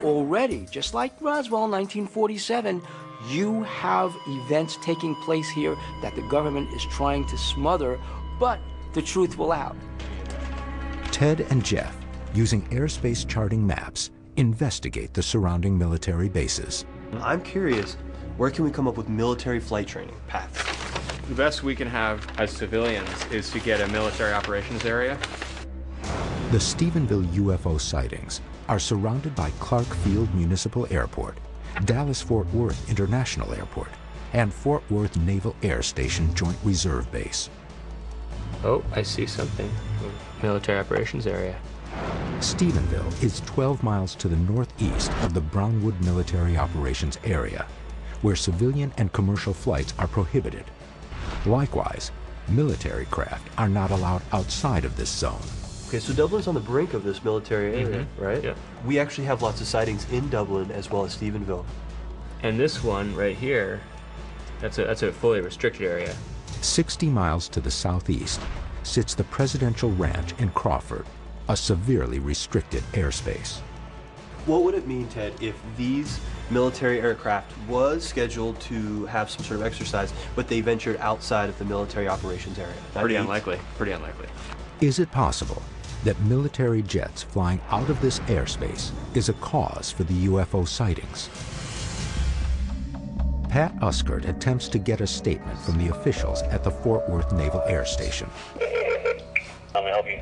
Already, just like Roswell in 1947, you have events taking place here that the government is trying to smother, but the truth will out. Ted and Jeff, using airspace charting maps, investigate the surrounding military bases. I'm curious, where can we come up with military flight training paths? The best we can have as civilians is to get a military operations area. The Stephenville UFO sightings are surrounded by Clark Field Municipal Airport, Dallas-Fort Worth International Airport, and Fort Worth Naval Air Station Joint Reserve Base. Oh, I see something. Military operations area. Stephenville is 12 miles to the northeast of the Brownwood Military Operations Area, where civilian and commercial flights are prohibited. Likewise, military craft are not allowed outside of this zone. Okay, so Dublin's on the brink of this military area, right? Yeah. We actually have lots of sightings in Dublin as well as Stephenville. And this one right here, that's a fully restricted area. 60 miles to the southeast sits the Presidential Ranch in Crawford, a severely restricted airspace. What would it mean, Ted, if these military aircraft was scheduled to have some sort of exercise, but they ventured outside of the military operations area? Pretty unlikely, pretty unlikely. Is it possible that military jets flying out of this airspace is a cause for the UFO sightings? Pat Uskert attempts to get a statement from the officials at the Fort Worth Naval Air Station. How may I help you?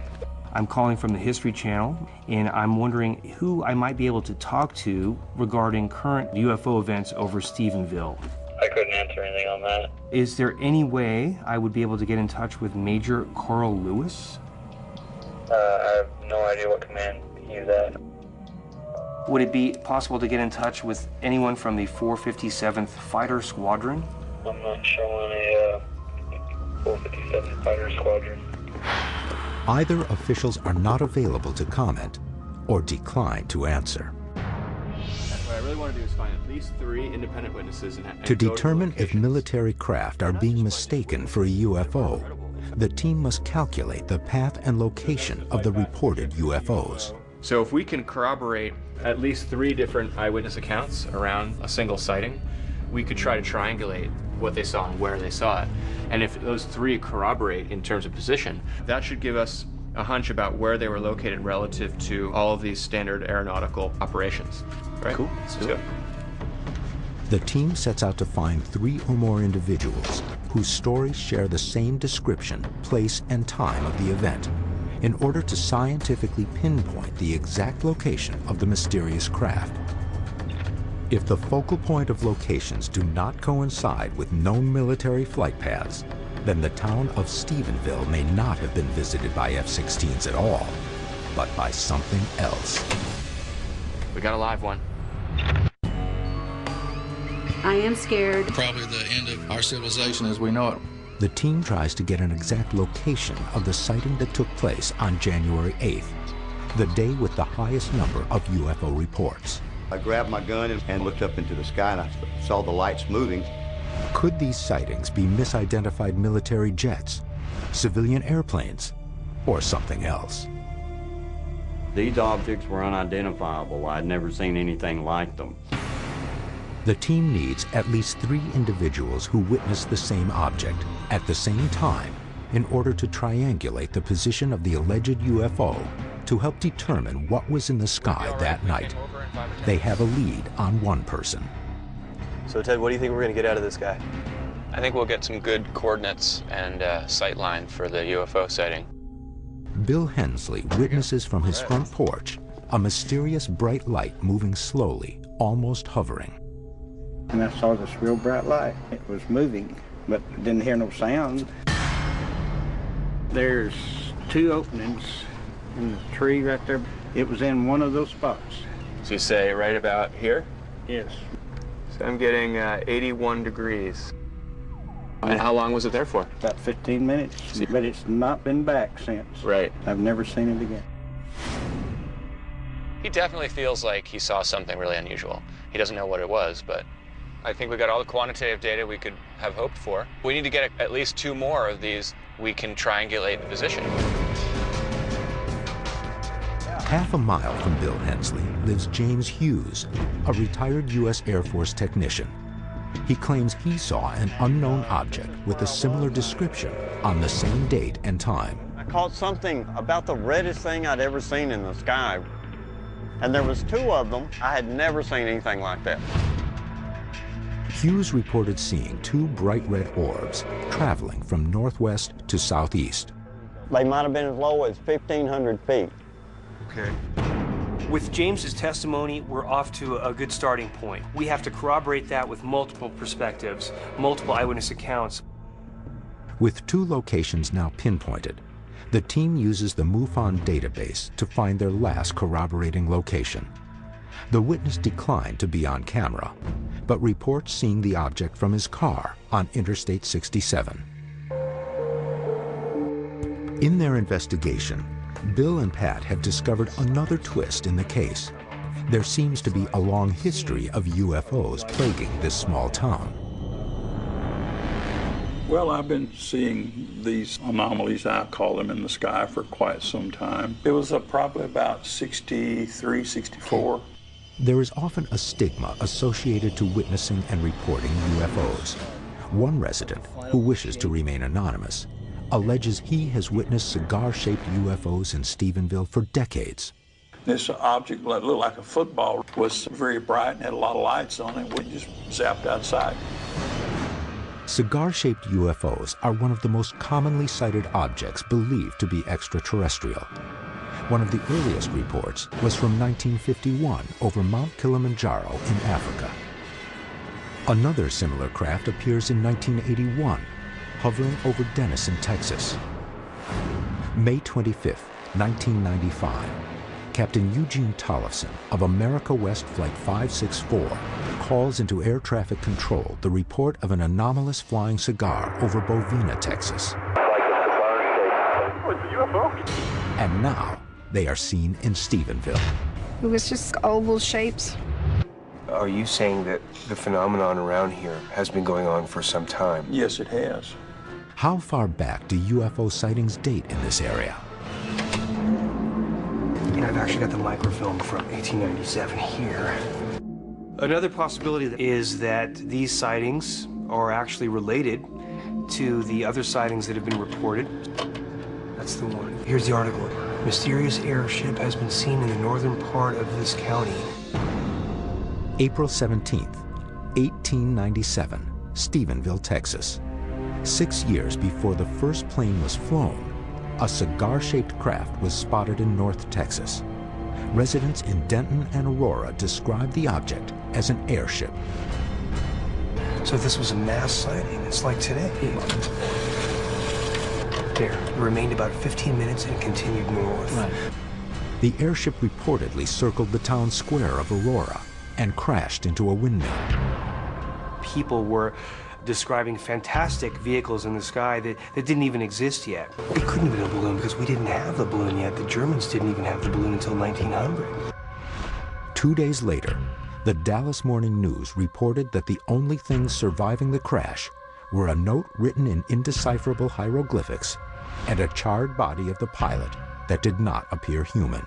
I'm calling from the History Channel, and I'm wondering who I might be able to talk to regarding current UFO events over Stephenville. I couldn't answer anything on that. Is there any way I would be able to get in touch with Major Carl Lewis? I have no idea what command he's at. Would it be possible to get in touch with anyone from the 457th Fighter Squadron? I'm not showing a 457 Fighter Squadron. Either officials are not available to comment or decline to answer. What I really want to do is find at least 3 independent witnesses and To go determine if locations. military craft are being mistaken for a UFO, the team must calculate the path and location of the reported UFOs. So if we can corroborate at least 3 different eyewitness accounts around a single sighting, we could try to triangulate what they saw and where they saw it. And if those 3 corroborate in terms of position, that should give us a hunch about where they were located relative to all of these standard aeronautical operations. Right? Cool. Let's go. The team sets out to find 3 or more individuals whose stories share the same description, place, and time of the event in order to scientifically pinpoint the exact location of the mysterious craft. If the focal point of locations do not coincide with known military flight paths, then the town of Stephenville may not have been visited by F-16s at all, but by something else. We got a live one. I am scared. Probably the end of our civilization as we know it. The team tries to get an exact location of the sighting that took place on January 8th, the day with the highest number of UFO reports. I grabbed my gun and looked up into the sky, and I saw the lights moving. Could these sightings be misidentified military jets, civilian airplanes, or something else? These objects were unidentifiable. I'd never seen anything like them. The team needs at least 3 individuals who witnessed the same object at the same time in order to triangulate the position of the alleged UFO to help determine what was in the sky that night. They have a lead on one person. So Ted, what do you think we're going to get out of this guy? I think we'll get some good coordinates and sight line for the UFO sighting. Bill Hensley witnesses from his front porch a mysterious bright light moving slowly, almost hovering. And I saw this real bright light. It was moving, but didn't hear no sound. There's 2 openings in the tree right there. It was in one of those spots. So you say right about here? Yes. So I'm getting 81 degrees. And how long was it there for? About 15 minutes, but it's not been back since. Right. I've never seen it again. He definitely feels like he saw something really unusual. He doesn't know what it was, but I think we got all the quantitative data we could have hoped for. We need to get at least 2 more of these. We can triangulate the position. Half a mile from Bill Hensley lives James Hughes, a retired U.S. Air Force technician. He claims he saw an unknown object with a similar description on the same date and time. I caught something about the reddest thing I'd ever seen in the sky. And there was 2 of them. I had never seen anything like that. Hughes reported seeing 2 bright red orbs traveling from northwest to southeast. They might have been as low as 1,500 feet. Okay. With James's testimony, we're off to a good starting point. We have to corroborate that with multiple perspectives, multiple eyewitness accounts. With 2 locations now pinpointed, the team uses the MUFON database to find their last corroborating location. The witness declined to be on camera, but reports seeing the object from his car on Interstate 67. In their investigation, Bill and Pat have discovered another twist in the case. There seems to be a long history of UFOs plaguing this small town. Well, I've been seeing these anomalies, I call them, in the sky for quite some time. It was probably about 63, 64. There is often a stigma associated to witnessing and reporting UFOs. One resident, who wishes to remain anonymous, alleges he has witnessed cigar-shaped UFOs in Stephenville for decades. This object that looked like a football was very bright and had a lot of lights on it. We just zapped outside. Cigar-shaped UFOs are one of the most commonly sighted objects believed to be extraterrestrial. One of the earliest reports was from 1951 over Mount Kilimanjaro in Africa. Another similar craft appears in 1981, hovering over Denison, Texas. May 25, 1995, Captain Eugene Tollefson of America West Flight 564 calls into air traffic control the report of an anomalous flying cigar over Bovina, Texas. And now they are seen in Stephenville. It was just oval shapes. Are you saying that the phenomenon around here has been going on for some time? Yes, it has. How far back do UFO sightings date in this area? And I've actually got the microfilm from 1897 here. Another possibility is that these sightings are actually related to the other sightings that have been reported. That's the one. Here's the article. Mysterious airship has been seen in the northern part of this county. April 17th, 1897, Stephenville, Texas. 6 years before the first plane was flown, a cigar-shaped craft was spotted in North Texas. Residents in Denton and Aurora described the object as an airship. So if this was a mass sighting, it's like today. There, it remained about 15 minutes and continued north. Right. The airship reportedly circled the town square of Aurora and crashed into a windmill. People were describing fantastic vehicles in the sky that didn't even exist yet. It couldn't have been a balloon because we didn't have the balloon yet. The Germans didn't even have the balloon until 1900. 2 days later, the Dallas Morning News reported that the only things surviving the crash were a note written in indecipherable hieroglyphics and a charred body of the pilot that did not appear human.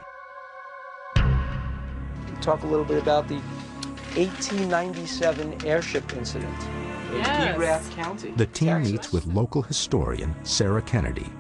Talk a little bit about the 1897 airship incident in Erath County. The team Texas. meets with local historian Sarah Kennedy